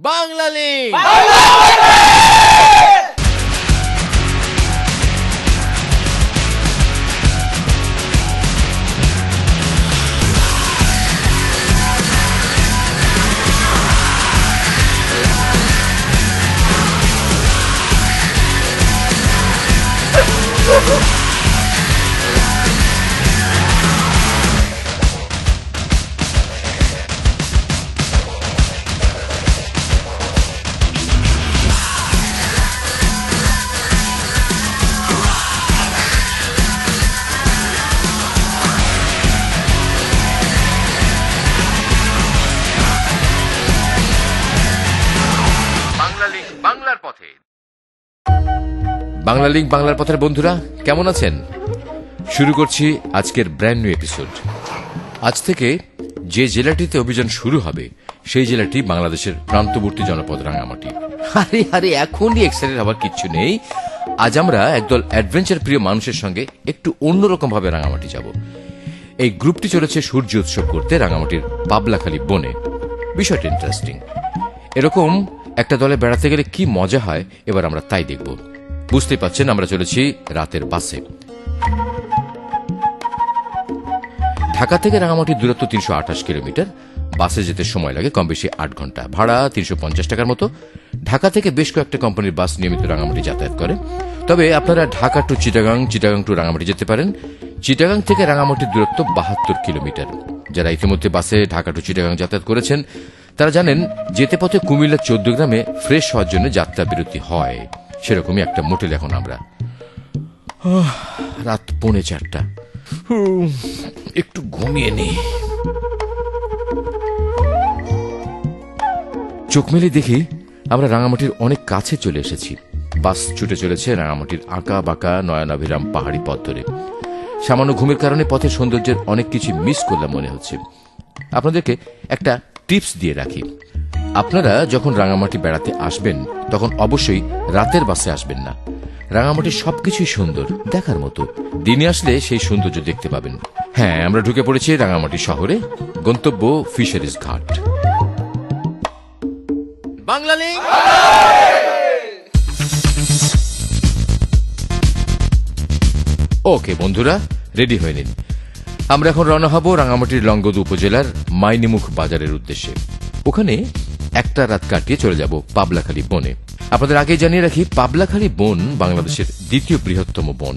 Bangla link. Bangla link বাংলার পথের বন্ধুরা কেমন আছেন? শুরু করছি আজকের ব্র্যান্ড নিউ এপিসোড। আজ থেকে যে জেলাটিতে অভিযান শুরু হবে সেই জেলাটি বাংলাদেশের প্রান্তবর্তী জনপদ রাঙামাটি। আরে এখনই এক্সাইটেড হওয়ার কিচ্ছু নেই। আজ আমরা একদল অ্যাডভেঞ্চার প্রিয় মানুষের সঙ্গে একটু অন্যরকম ভাবে রাঙামাটি যাব। এই গ্রুপটি চলেছে সূর্য উৎসব করতে রাঙামাটির পাবলাখালী বনে। বিষয়টা ইন্টারেস্টিং। এরকম একটা দলে বেড়াতে গেলে কি মজা হয় এবার আমরা তাই দেখব। বুঝতেই পাচ্ছেন আমরা চলেছি রাতের বাসে। ঢাকা থেকে রাঙামাটির দূরত্ব ৩২৮ কিলোমিটার। বাসে যেতে সময় লাগে কম বেশি ৮ ঘন্টা। ভাড়া ৩৫০ টাকার মতো। ঢাকা থেকে বেশ কয়েকটা কোম্পানির বাস নিয়মিত রাঙামাটি যাতায়াত করে। তবে আপনারা ঢাকা টু চিটাগাং, চিটাগাং টু রাঙামাটি যেতে পারেন। চিটাগাং থেকে রাঙামাটির দূরত্ব ৭২ কিলোমিটার। যারা ইতিমধ্যে বাসে ঢাকা টু চিটাগাং যাতায়াত করেছেন তারা জানেন যেতে পথে কুমিল্লা ১৪ গ্রামে ফ্রেশ হওয়ার জন্য যাত্রা বিরতি হয়। সেরকমই একটা মোটেল এখন আমরা। রাত ৪:৩০। একটু ঘুমিয়ে নি। চোখ মেলে দেখি আমরা রাঙামাটির অনেক কাছে চলে এসেছি। বাস ছুটে চলেছে রাঙামাটির আঁকা বাঁকা নয়নাভিরাম পাহাড়ি পথ ধরে। সামান্য ঘুমের কারণে পথের সৌন্দর্যের অনেক কিছু মিস করলাম মনে হচ্ছে। আপনাদেরকে একটা টিপস দিয়ে রাখি, আপনারা যখন রাঙামাটি বেড়াতে আসবেন তখন অবশ্যই রাতের বাসে আসবেন না। রাঙামাটির সবকিছুই সুন্দর, দেখার মতো। দিনে আসলে সেই সৌন্দর্য দেখতে পাবেন। হ্যাঁ, আমরা ঢুকে পড়েছি রাঙামাটি শহরে। গন্তব্য ফিশারিজ ঘাট। বাংলা লিংক। ওকে বন্ধুরা, রেডি হয়ে নিন। আমরা এখন রওনা হব রাঙামাটির লংগদু উপজেলার মাইনিমুখ বাজারের উদ্দেশ্যে। ওখানে একটা রাত কাটিয়ে চলে যাব পাবলাখালী বনে। আপনাদের আগে জানিয়ে রাখি, পাবলাখালী বন বাংলাদেশের দ্বিতীয় বৃহত্তম বন।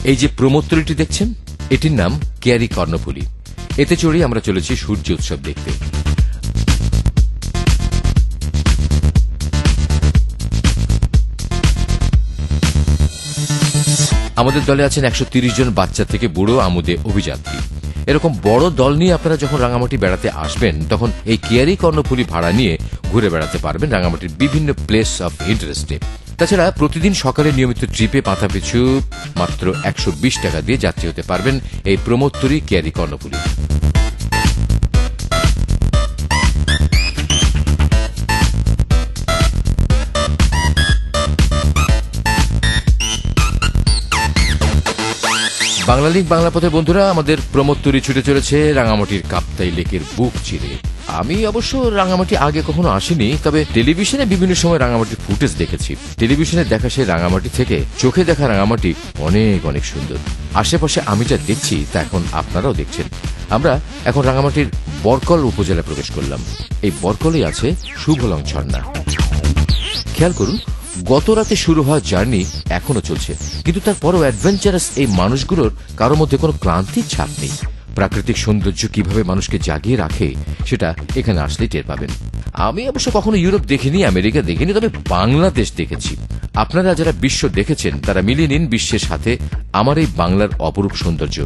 এই যে প্রমোত্তরীটি দেখছেন এটির নাম কেয়ারি কর্ণফুলী। এতে চড়ে আমরা চলেছি সূর্য উৎসব দেখতে। আমাদের দলে আছেন ১৩০ জন বাচ্চা থেকে বুড়ো আমোদে অভিযাত্রী। এরকম বড় দল নিয়ে আপনারা যখন রাঙামাটি বেড়াতে আসবেন তখন এই কেয়ারি কর্ণফুলী ভাড়া নিয়ে ঘুরে বেড়াতে পারবেন রাঙামাটির বিভিন্ন প্লেস অফ ইন্টারেস্টে। তাছাড়া প্রতিদিন সকালে নিয়মিত ট্রিপে মাথা পিছু মাত্র ১২০ টাকা দিয়ে যাত্রী হতে পারবেন এই প্রমোত্তরী কেয়ারি কর্ণফুলী। বাংলা লিংক বাংলা পথের বন্ধুরা, আমাদের প্রমোত্তরী ছুটে চলেছে রাঙামাটির কাপ্তাই লেকের বুক চিরে। আমি অবশ্য রাঙামাটি আগে কখনো আসিনি, তবে টেলিভিশনে বিভিন্ন সময় রাঙামাটির ফুটেজ দেখেছি। টেলিভিশনে দেখা সেই রাঙামাটি থেকে চোখে দেখা রাঙামাটি অনেক অনেক সুন্দর। আশেপাশে আমি যা দেখছি তা এখন আপনারাও দেখছেন। আমরা এখন রাঙামাটির বরকল উপজেলায় প্রবেশ করলাম। এই বরকলেই আছে শুভলং ঝর্ণা। খেয়াল করুন, গত রাতে শুরু হওয়া জার্নি এখনো চলছে, কিন্তু তারপরও অ্যাডভেঞ্চারাস এই মানুষগুলোর কারোর মধ্যে কোনো ক্লান্তির ছাপ নেই। প্রাকৃতিক সৌন্দর্য কিভাবে মানুষকে জাগিয়ে রাখে সেটা এখানে আসলেই টের পাবেন। আমি অবশ্য কখনো ইউরোপ দেখিনি, আমেরিকা দেখিনি, তবে বাংলাদেশ দেখেছি। আপনারা যারা বিশ্ব দেখেছেন তারা মিলিয়ে নিন বিশ্বের সাথে আমার এই বাংলার অপরূপ সৌন্দর্য।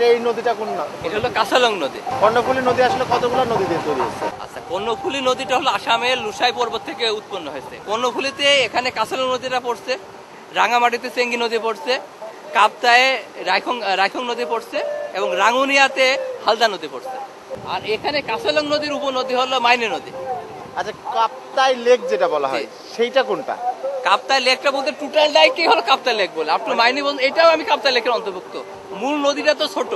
এই নদীটা কোন না? এটা হলো কাঁচালং নদী। কর্ণফুলী নদী আসলে কতগুলো নদী দিয়ে তৈরি হচ্ছে? আচ্ছা, কর্ণফুলী নদীটা হলো আসামের লুসাই পর্বত থেকে উৎপন্ন হয়েছে। কর্ণফুলীতে এখানে কাঁচালং নদীটা পড়ছে, রাঙামাটিতে চেঙ্গি নদী পড়ছে, কাপ্তায়ে রাইখং নদী পড়ছে এবং রাঙ্গুনিয়াতে হালদা নদী পড়ছে। আর এখানে কাঁচালং নদীর উপনদী হলো মাইনে নদী। আচ্ছা, কাপ্তাই লেক যেটা বলা হয় সেইটা কোনটা? কাপ্তাই লেকটা বলতে টোটালটাই হলো কাপ্তাই লেক বলে, আপনার মাইনে বলতে এটাও আমি কাপ্তাই লেকের অন্তর্ভুক্ত। মূল নদীটা তো ছোট,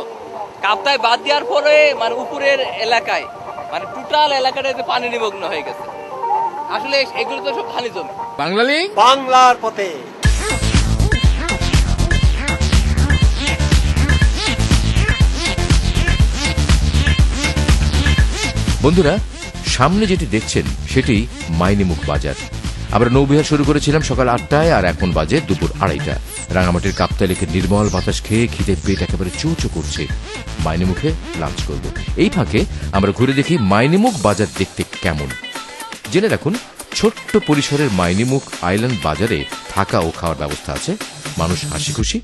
কাপ্তাই বাদ দেওয়ার পরে মানে উপরের এলাকায় মানে টোটাল এলাকাটাতে পানি নিমগ্ন হয়ে গেছে। আসলে এগুলো তো সব খালি জমি। বাংলার পথে। বন্ধুরা, সামনে যেটি দেখছেন সেটি মাইনিমুখ বাজার। আমরা নৌবিহার শুরু করেছিলাম সকাল 8টায়, আর এখন বাজে দুপুর 2:30। রাঙামাটির কাপ্তাই লেকের নির্মল বাতাস খেয়ে খিদে পেট একেবারে চৌচো করছে। মাইনিমুখে লাঞ্চ করব। এই ফাঁকে আমরা ঘুরে দেখি মাইনিমুখ বাজার দেখতে কেমন। জেনে রাখুন, ছোট্ট পরিসরের মাইনিমুখ আইল্যান্ড বাজারে থাকা ও খাওয়ার ব্যবস্থা আছে। মানুষ হাসি খুশি।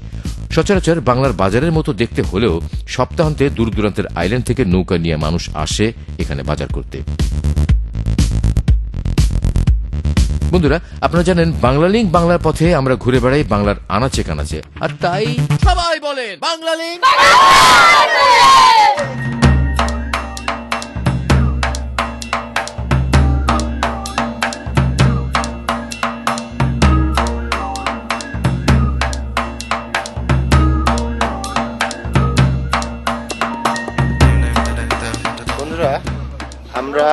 সচরাচর বাংলার বাজারের মতো দেখতে হলেও সপ্তাহান্তে দূর দূরান্তের আইল্যান্ড থেকে নৌকা নিয়ে মানুষ আসে এখানে বাজার করতে। বন্ধুরা, আপনারা জানেন বাংলা লিংক বাংলার পথে আমরা ঘুরে বেড়াই বাংলার আনাচে কানাচে, আর তাই সবাই বলেন বাংলা লিংক। বন্ধুরা, আমরা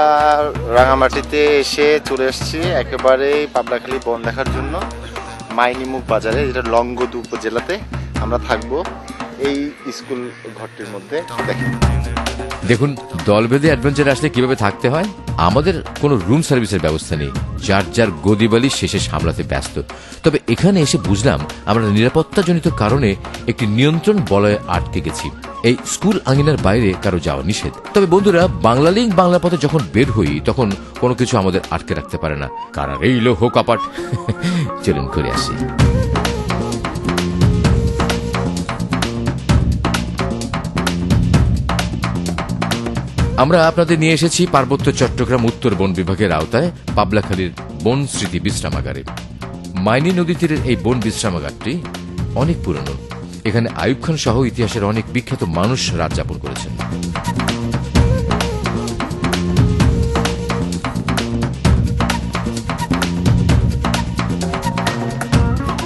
রাঙামাটিতে এসে চলে এসেছি একেবারেই পাবলাখালী বন দেখার জন্য মাইনিমুখ বাজারে, যেটা লংগদু উপজেলাতে। আমরা থাকবো এই স্কুল ঘরটির মধ্যে। দেখুন, দল বেঁধে অ্যাডভেঞ্চার আসলে কিভাবে থাকতে হয়। আমাদের কোনো রুম সার্ভিসের ব্যবস্থা নেই, যার যার গদিবালি শেষে সামলাতে ব্যস্ত। তবে এখানে এসে বুঝলাম আমরা নিরাপত্তাজনিত কারণে একটি নিয়ন্ত্রণ বলয়ে আটকে গেছি। এই স্কুল আঙিনার বাইরে কারো যাওয়া নিষেধ। তবে বন্ধুরা, বাংলা লিংক বাংলার পথে যখন বের হই তখন কোনো কিছু আমাদের আটকে রাখতে পারে না। কারা রইল হো কাপাট। চলুন করে আসি। আমরা আপনাদের নিয়ে এসেছি পার্বত্য চট্টগ্রাম উত্তর বন বিভাগের আওতায় পাবলাখালীর বন স্মৃতি বিশ্রামাগারে। মাইনী নদী তীরের এই বন বিশ্রামাগারটি অনেক পুরনো। এখানে আইয়ুব খান সহ ইতিহাসের অনেক বিখ্যাত মানুষ রাত যাপন করেছেন।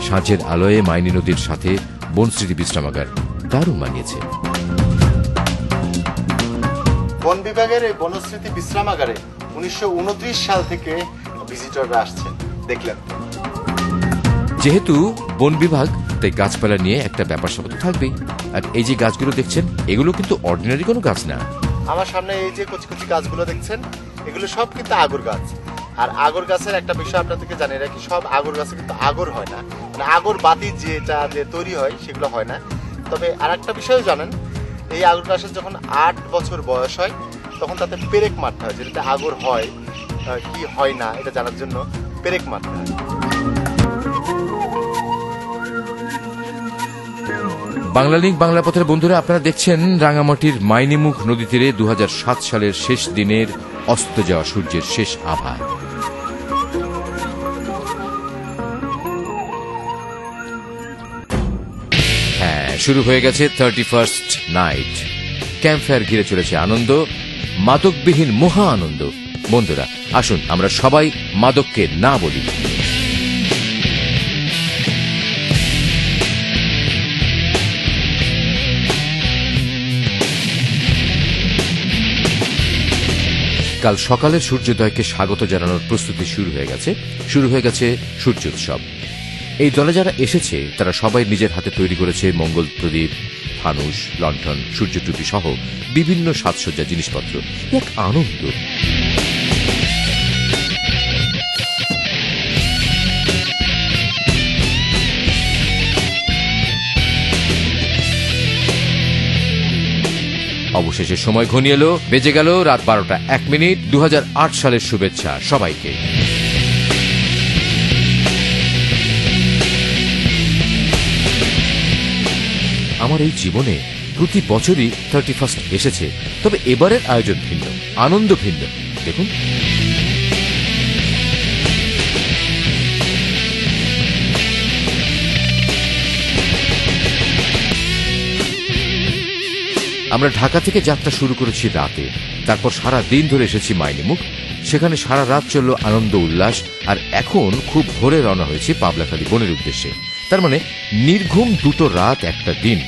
সাঁঝের আলোয় মাইনী নদীর সাথে বন স্মৃতি বিশ্রামাগার দারুণ মানিয়েছে। বন বিভাগের এই বনস্মৃতি বিশ্রামাগারে 1929 সাল থেকে ভিজিটররা আসছেন, দেখলেন। যেহেতু বন বিভাগ, তাই গাছপালা নিয়ে একটা ব্যাপার স্যাপার তো থাকবেই। আর এই যে গাছগুলো দেখছেন, এগুলো কিন্তু অর্ডিনারি কোনো গাছ না। আমার সামনে এই যে কচি কচি গাছগুলো দেখছেন, এগুলো সব কিন্তু আগর গাছ। আর আগর গাছের একটা বিষয় আপনাদেরকে জানিয়ে রাখি, সব আগর গাছে কিন্তু আগর হয় না, মানে আগর বাতি যেটা দিয়ে তৈরি হয় সেগুলো হয় না। তবে আর একটা বিষয় জানেন, এই আগর গাছের যখন 8 বছর বয়স হয় তখন তাতে পেরেক মারতে হয়। যেটা আগর হয় কি হয় না এটা জানার জন্য পেরেক মারতে হয়। বাংলা লিংক বাংলা পথের বন্ধুরা, আপনারা দেখছেন রাঙামাটির মাইনিমুখ নদী তীরে 2007 সালের শেষ দিনের অস্ত যাওয়া সূর্যের শেষ আভা। হ্যাঁ, শুরু হয়ে গেছে 31st নাইট। ক্যাম্পফায়ার ঘিরে চলেছে আনন্দ, মাদকবিহীন মহা আনন্দ। বন্ধুরা, আসুন আমরা সবাই মাদককে না বলি। কাল সকালের সূর্যোদয়কে স্বাগত জানানোর প্রস্তুতি শুরু হয়ে গেছে সূর্যোৎসব। এই দলে যারা এসেছে তারা সবাই নিজের হাতে তৈরি করেছে মঙ্গল প্রদীপ, ফানুস, লণ্ঠন, সূর্যটুপি সহ বিভিন্ন সাজসজ্জা জিনিসপত্র। এক আনন্দ। অবশেষে সময় ঘনিয়ে এলো, বেজে গেল রাত 12টা 1 মিনিট। 2008 সালের শুভেচ্ছা সবাইকে। আমার এই জীবনে প্রতি বছরই 31 এসেছে, তবে এবারের আয়োজন ভিন্ন, আনন্দ ভিন্ন। দেখুন, আমরা ঢাকা থেকে যাত্রা শুরু করেছি রাতে, তারপর সারা দিন ধরে এসেছি মাইনিমুখ। সেখানে সারা রাত চলল আনন্দ উল্লাস, আর এখন খুব ভোরে রওনা হয়েছে পাবলাখালী বনের উদ্দেশ্যে। তার মানে নির্ঘুম 2 রাত 1 দিন,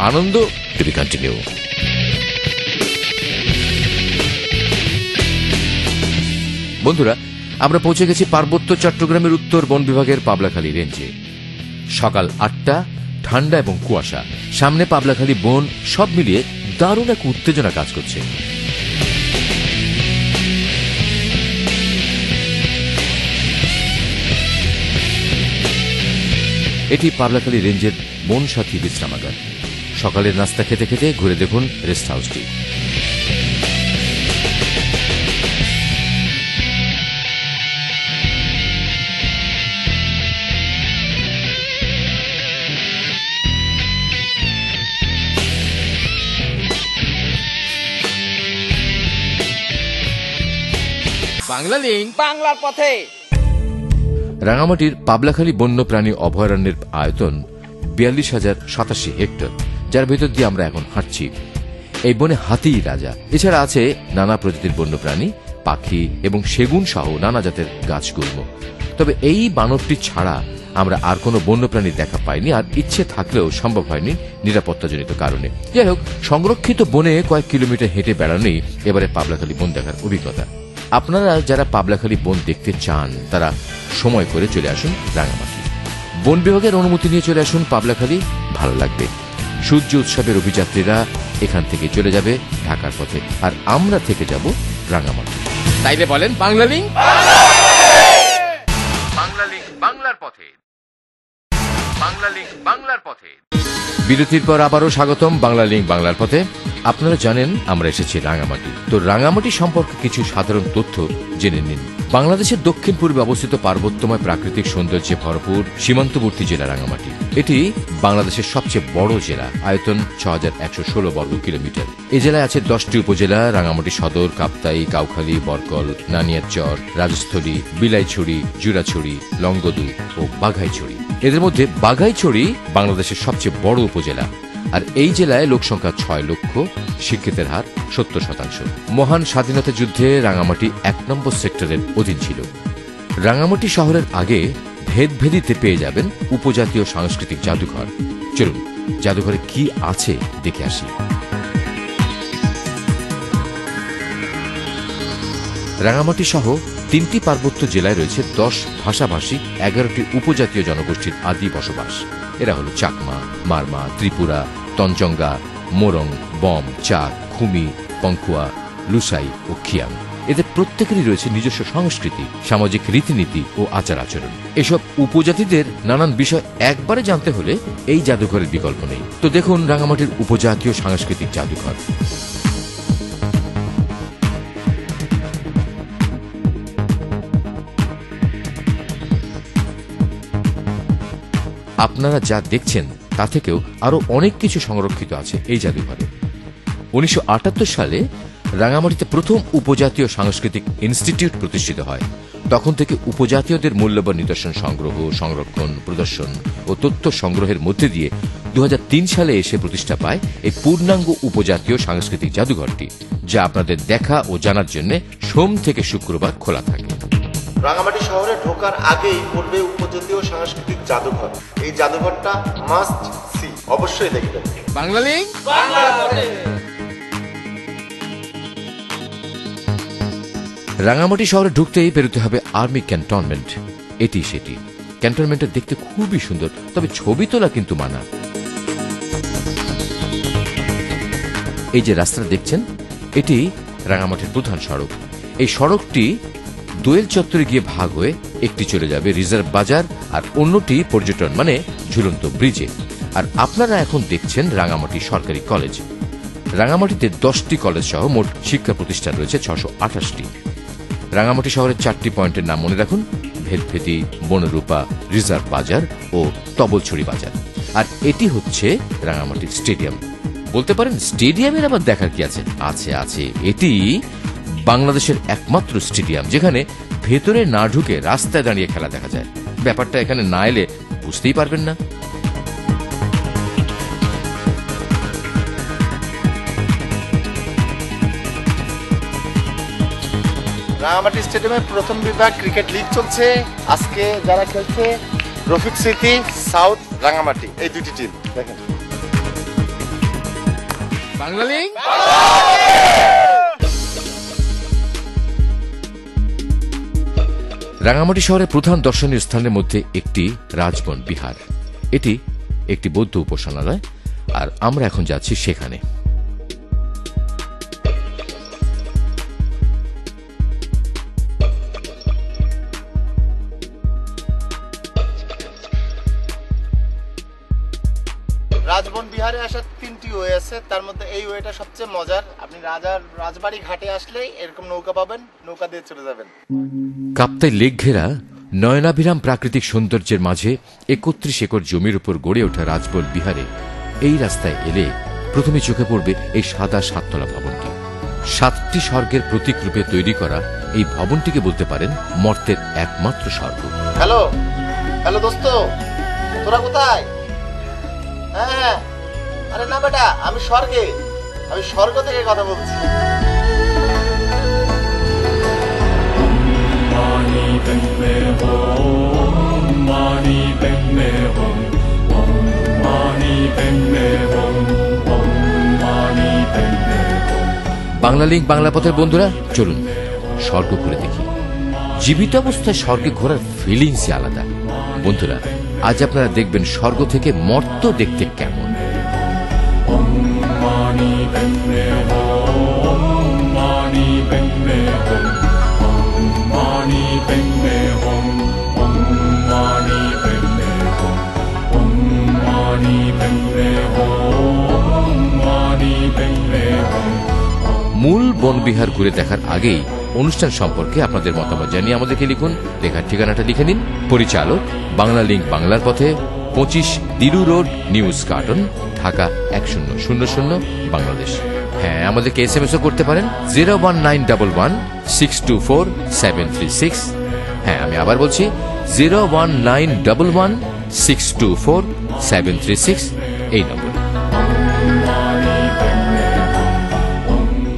আনন্দ টু বি কন্টিনিউ। বন্ধুরা, আমরা পৌঁছে গেছি পার্বত্য চট্টগ্রামের উত্তর বন বিভাগের পাবলাখালী রেঞ্জে। সকাল 8টা, ঠান্ডা এবং কুয়াশা, সামনে পাবলাখালী বন, সব মিলিয়ে দারুণ এক উত্তেজনা কাজ করছে। এটি পাবলাখালী রেঞ্জের বন সাথী বিশ্রামাগার। সকালের নাস্তা খেতে খেতে ঘুরে দেখুন রেস্ট হাউসটি। বাংলা লিংক, বাংলার পথে। রাঙামাটির পাবলাখালী বন্যপ্রাণী অভয়ারণ্যের আয়তন 42,087 হেক্টর, যার ভেতর দিয়ে আমরা এখন হাঁটছি। এই বনে হাতিই রাজা। এছাড়া আছে নানা প্রজাতির বন্যপ্রাণী, পাখি এবং সেগুন সহ নানা জাতের গাছগুল্ম। তবে এই বানরটি ছাড়া আমরা আর কোনো বন্যপ্রাণী দেখা পাইনি, আর ইচ্ছে থাকলেও সম্ভব হয়নি নিরাপত্তাজনিত কারণে। যাই হোক, সংরক্ষিত বনে কয়েক কিলোমিটার হেঁটে বেড়ানোই এবারে পাবলাখালী বন দেখার অভিজ্ঞতা। আপনারা যারা পাবলাখালী বন দেখতে চান তারা সময় করে চলে আসুন রাঙামাটি। বন বিভাগের অনুমতি নিয়ে চলে আসুন পাবলাখালী, ভালো লাগবে। সূর্য উৎসবের অভিযাত্রীরা এখান থেকে চলে যাবে ঢাকার পথে, আর আমরা থেকে যাব রাঙামাটি। তাইলে বলেন বাংলা লিংক, বাংলা লিংক বাংলার পথে, বাংলা লিংক বাংলার পথে। বিরতির পর আবারও স্বাগতম বাংলা লিংক বাংলার পথে। আপনারা জানেন আমরা এসেছি রাঙামাটি, তো রাঙামাটি সম্পর্কে কিছু সাধারণ তথ্য জেনে নিন। বাংলাদেশের দক্ষিণ পূর্বে অবস্থিত পার্বত্যময় প্রাকৃতিক সৌন্দর্যে ভরপুর সীমান্তবর্তী জেলা রাঙামাটি। এটি বাংলাদেশের সবচেয়ে বড় জেলা, আয়তন 6,116 বর্গ কিলোমিটার। এ জেলায় আছে 10টি উপজেলা: রাঙামাটি সদর, কাপ্তাই, কাউখালী, বরকল, নানিয়ারচর, রাজস্থলী, বিলাইছড়ি, জুরাছড়ি, লংগদু ও বাঘাইছড়ি। এদের মধ্যে বাঘাইছড়ি বাংলাদেশের সবচেয়ে বড় উপজেলা, আর এই জেলায় লোকসংখ্যা 6 লক্ষ, শিক্ষিতের হার 70%। মহান স্বাধীনতা যুদ্ধে রাঙামাটি 1 নম্বর সেক্টরের অধীন ছিল। রাঙামাটি শহরের আগে ভেদভেদিতে পেয়ে যাবেন উপজাতীয় সাংস্কৃতিক জাদুঘর। চলুন জাদুঘরে কি আছে দেখে আসি। রাঙামাটি সহ 3টি পার্বত্য জেলায় রয়েছে 10 ভাষাভাষী 11টি উপজাতীয় জনগোষ্ঠীর আদি বসবাস। এরা হল চাকমা, মারমা, ত্রিপুরা, তঞ্চঙ্গা, মোরং, বম, চাক, খুমি, পংখুয়া, লুসাই ও খিয়াং। এদের প্রত্যেকেরই রয়েছে নিজস্ব সংস্কৃতি, সামাজিক রীতিনীতি ও আচার আচরণ। এসব উপজাতিদের নানান বিষয় একবারে জানতে হলে এই জাদুঘরের বিকল্প নেই। তো দেখুন রাঙামাটির উপজাতীয় সাংস্কৃতিক জাদুঘর। আপনারা যা দেখছেন তা থেকেও আরো অনেক কিছু সংরক্ষিত আছে এই জাদুঘরে। 1978 সালে রাঙামাটিতে প্রথম উপজাতীয় সাংস্কৃতিক ইনস্টিটিউট প্রতিষ্ঠিত হয়। তখন থেকে উপজাতীয়দের মূল্যবান নিদর্শন সংগ্রহ, সংরক্ষণ, প্রদর্শন ও তথ্য সংগ্রহের মধ্যে দিয়ে 2003 সালে এসে প্রতিষ্ঠা পায় এই পূর্ণাঙ্গ উপজাতীয় সাংস্কৃতিক জাদুঘরটি, যা আপনাদের দেখা ও জানার জন্য সোম থেকে শুক্রবার খোলা থাকে। রাঙামাটি শহরে ঢোকার আগেই পড়বে উপজাতীয় সাংস্কৃতিক জাদুঘর। এই জাদুঘরটা মাস্ট সি, অবশ্যই দেখবেন। বাংলা লিংক, রাঙামাটি শহরে ঢুকতেই বেরোতে হবে আর্মি ক্যান্টনমেন্ট। এটি সেটি। ক্যান্টনমেন্টটা দেখতে খুবই সুন্দর, তবে ছবি তোলা কিন্তু মানা। এই যে রাস্তা দেখছেন, এটি রাঙামাটির প্রধান সড়ক। এই সড়কটি দোয়েল চত্বরে গিয়ে ভাগ হয়ে একটি চলে যাবে রিজার্ভ বাজার, আর অন্যটি পর্যটন মানে ঝুলন্ত ব্রিজে। আর আপনারা এখন দেখছেন রাঙামাটি সরকারি কলেজ। রাঙামাটিতে 10টি কলেজ সহ মোট শিক্ষা প্রতিষ্ঠান রয়েছে 628টি। রাঙামাটি শহরের 4টি পয়েন্টের নাম মনে রাখুন: ভেদভেদি, বনরূপা, রিজার্ভ বাজার ও তবলছড়ি বাজার। আর এটি হচ্ছে রাঙামাটি স্টেডিয়াম। বলতে পারেন স্টেডিয়ামের আবার দেখার কি আছে? আছে আছে, এটি বাংলাদেশের একমাত্র স্টেডিয়াম যেখানে ভেতরে না ঢুকে রাস্তায় দাঁড়িয়ে খেলা দেখা যায়। ব্যাপারটা এখানে না এলে বুঝতেই পারবেন না। রাঙামাটি স্টেডিয়ামে প্রথম বিভাগ ক্রিকেট লিগ চলছে। আজকে যারা খেলছে রফিক স্মৃতি, সাউথ রাঙামাটি, এই দুটি টিম। দেখেন বাংলা লিগ। রাঙামাটি শহরের প্রধান দর্শনীয় স্থানের মধ্যে একটি রাজবন বিহার। এটি একটি বৌদ্ধ উপাসনালয়, আর আমরা এখন যাচ্ছি সেখানে। রাজবন বিহারে আসার 3টি ওয়ে আছে, তার মধ্যে এই ওয়েটা সবচেয়ে মজার। আপনি রাজবাড়ি ঘাটে আসলেই এরকম নৌকা পাবেন, নৌকা দিয়ে চলে যাবেন। কাপ্তাই লেক ঘেরা নয়নাভিরাম প্রাকৃতিক সৌন্দর্যের মাঝে 31 একর জমির উপর গড়ে ওঠা রাজবন বিহারে এই রাস্তায় এলে প্রথমে চোখে পড়বে এই সাদা 7তলা ভবনটি। 7টি স্বর্গের প্রতীক রূপে তৈরি করা এই ভবনটিকে বলতে পারেন মর্তের একমাত্র স্বর্গ। হ্যালো হ্যালো দোস্ত, তোরা কোথায়? হ্যাঁ, আরে না বেটা, আমি স্বর্গ থেকে কথা বলছি। বাংলা লিঙ্ক বাংলা পথের বন্ধুরা, চলুন স্বর্গ ঘুরে দেখি। জীবিত অবস্থায় স্বর্গে ঘোরার ফিলিংসই আলাদা। বন্ধুরা, আজ আপনারা দেখবেন স্বর্গ থেকে মর্ত দেখতে কেমন। মূল বনবিহার ঘুরে দেখার আগেই অনুষ্ঠান সম্পর্কে আপনাদের মতামত জানিয়ে আমাদেরকে লিখুন। লেখার ঠিকানাটা লিখে নিন। পরিচালক, বাংলা লিঙ্ক বাংলার পথে, 25 দিলু road, news carton, Dhaka 1000 Bangladesh. হ্যাঁ, আমাদেরকে SMS ও করতে পারেন 01911624736। হ্যাঁ, আমি আবার বলছি 01911624736 এই নম্বর।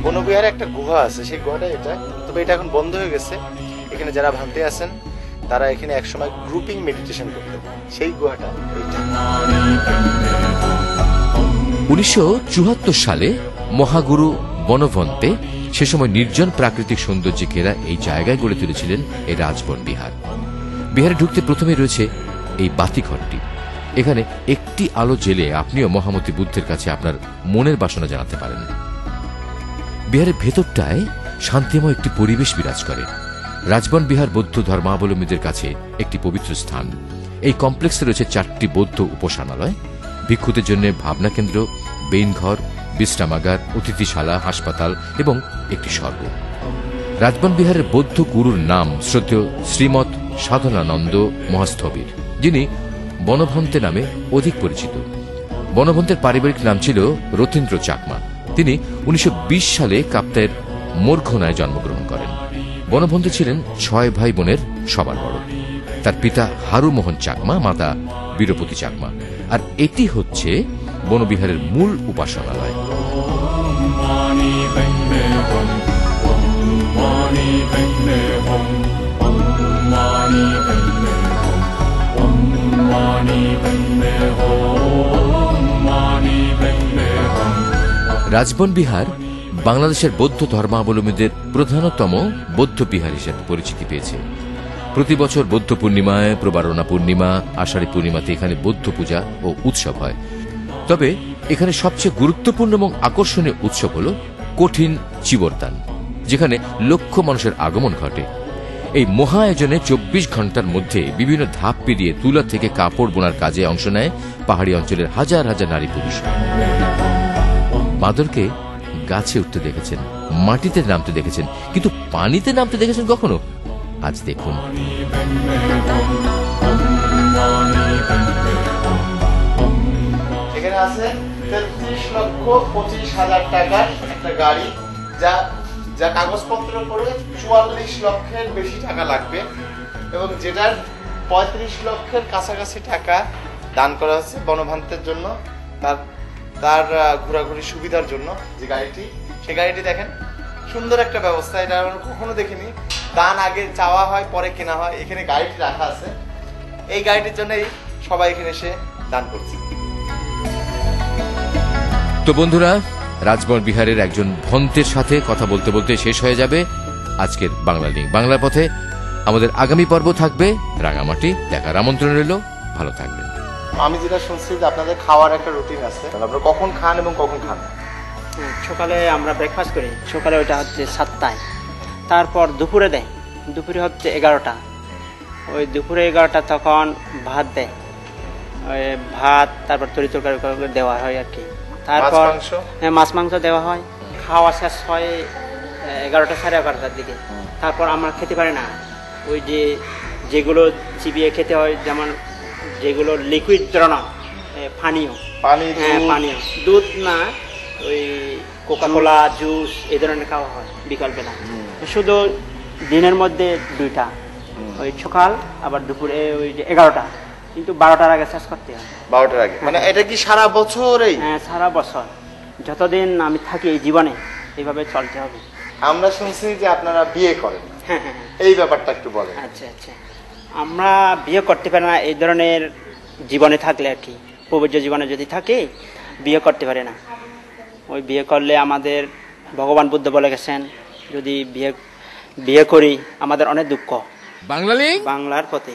বনবিহারে একটা গুহা আছে, সেই গুহাটা এটা, তবে এটা এখন বন্ধ হয়ে গেছে। এখানে যারা ভান্তে আছেন তারা এখানে একসময় গ্রুপিং মেডিটেশন করতেন, সেই গুহাটা এইটা। 1974 সালে মহাগুরু বনভন্তে সে সময় নির্জন প্রাকৃতিক সৌন্দর্যে ঘেরা এই জায়গায় গড়ে তুলেছিলেন এই রাজবন বিহার। বিহারে ঢুকতে প্রথমে রয়েছে এই বাতিঘরটি। এখানে একটি আলো জ্বেলে আপনিও মহামতি বুদ্ধের কাছে আপনার মনের বাসনা জানাতে পারেন। বিহারের ভেতরটায় শান্তিময় একটি পরিবেশ বিরাজ করে। রাজবন বিহার বৌদ্ধ ধর্মাবলম্বীদের কাছে একটি পবিত্র স্থান। এই কমপ্লেক্সে রয়েছে 4টি বৌদ্ধ উপাসনালয়, ভিক্ষুদের জন্য ভাবনা কেন্দ্র, বেইনঘর, বিশ্রামাগার, অতিথিশালা, হাসপাতাল এবং একটি স্বর্গ। রাজবন বিহারের বৌদ্ধ গুরুর নাম শ্রদ্ধেয় শ্রীমৎ সাধনানন্দ মহাস্থবির, যিনি বনভন্তে নামে অধিক পরিচিত। বনভন্তের পারিবারিক নাম ছিল রথীন্দ্র চাকমা। তিনি 1920 সালে কাপ্তাইয়ের মোরঘোনায় জন্মগ্রহণ করেন। বনভন্তে ছিলেন 6 ভাই বোনের সবার বড়। তার পিতা হারুমোহন চাকমা, মাতা বীরপতি চাকমা। আর এটি হচ্ছে বনবিহারের মূল উপাসনালয়। রাজবন বিহার বাংলাদেশের বৌদ্ধ ধর্মাবলম্বীদের প্রধানতম বৌদ্ধ বিহার হিসেবে পরিচিতি পেয়েছে। প্রতি বছর বৌদ্ধ পূর্ণিমায়, প্রবারণা পূর্ণিমা, আষাঢ়ী পূর্ণিমাতে এখানে বৌদ্ধ পূজা ও উৎসব হয়। তবে এখানে সবচেয়ে গুরুত্বপূর্ণ এবং আকর্ষণীয় উৎসব হল কঠিন চিবরদান, যেখানে লক্ষ মানুষের আগমন ঘটে। এই মহা আয়োজনে 24 ঘন্টার মধ্যে বিভিন্ন ধাপ পেরিয়ে তুলা থেকে কাপড় বোনার কাজে অংশ নেয় পাহাড়ি অঞ্চলের হাজার হাজার নারী পুরুষ। বাঁদরকে গাছে উঠতে দেখেছেন, মাটিতে নামতে দেখেছেন, কিন্তু পানিতে নামতে দেখেছেন কখনো? আজ দেখুন। এখানে আছে 33 22,25,000 টাকার একটা গাড়ি, যা যা কাগজপত্র করে 44 লক্ষের বেশি টাকা লাগবে, এবং যেটার 35 লক্ষের কাছাকাছি টাকা দান করা হচ্ছে বনভান্তের জন্য, তার ঘোরাঘুরি সুবিধার জন্য। যে গাড়িটি, সেই গাড়িটি দেখেন, সুন্দর একটা ব্যবস্থা, এটা আমরা কখনো দেখিনি। দান আগে চাওয়া হয়, পরে কেনা হয়। এখানে গাড়িটি রাখা আছে, এই গাড়িটির জন্যই সবাই এখানে এসে দান করছে। তো বন্ধুরা, রাজবর বিহারের একজন ভন্তের সাথে কথা বলতে বলতে শেষ হয়ে যাবে আজকের বাংলা লিঙ্ক। বাংলার পথে আমাদের আগামী পর্ব থাকবে রাঙামাটি, দেখার আমন্ত্রণ রইল। ভালো থাকবেন। আমি যেটা শুনছি যে আপনাদের খাওয়ার একটা রুটিন আছে, আপনারা কখন খান এবং কখন খান? সকালে আমরা ব্রেকফাস্ট করি, সকালে ওইটা হচ্ছে 7টায়, তারপর দুপুরে দেয়, দুপুরে হচ্ছে 11টা, ওই দুপুরে 11টা তখন ভাত দেয়, ওই ভাত তারপর তরি তরকারি দেওয়া হয় আর কি। তারপর মাছ মাংস দেওয়া হয়। খাওয়া শেষ হয় 11টা সাড়ে 11টার দিকে। তারপর আমরা খেতে পারি না, ওই যেগুলো চিবিয়ে খেতে হয়, যেমন যেগুলো লিকুইড ধরনের পানীয়, পানীয় দুধ না, ওই কোকাকোলা জুস এই ধরনের খাওয়া হয় বিকালবেলা। শুধু দিনের মধ্যে 2টা, ওই সকাল আবার দুপুরে ওই 11টা, কিন্তু 12টার আগে শেষ করতে হয়। 12টার আগে, মানে এটা কি সারা বছরই? হ্যাঁ, সারা বছর, যতদিন আমি থাকি এই জীবনে এইভাবে চলতে হবে। আমরা শুনছি যে আপনারা বিয়ে করেন, হ্যাঁ হ্যাঁ, এই ব্যাপারটা একটু বলেন। আচ্ছা আচ্ছা, আমরা বিয়ে করতে পারি না এই ধরনের জীবনে থাকলে আর কি। প্রবীর্য জীবনে যদি থাকে বিয়ে করতে পারে না। ওই বিয়ে করলে আমাদের ভগবান বুদ্ধ বলে গেছেন, যদি বিয়ে করি আমাদের অনেক দুঃখ। বাংলা লিঙ্ক বাংলার পথে।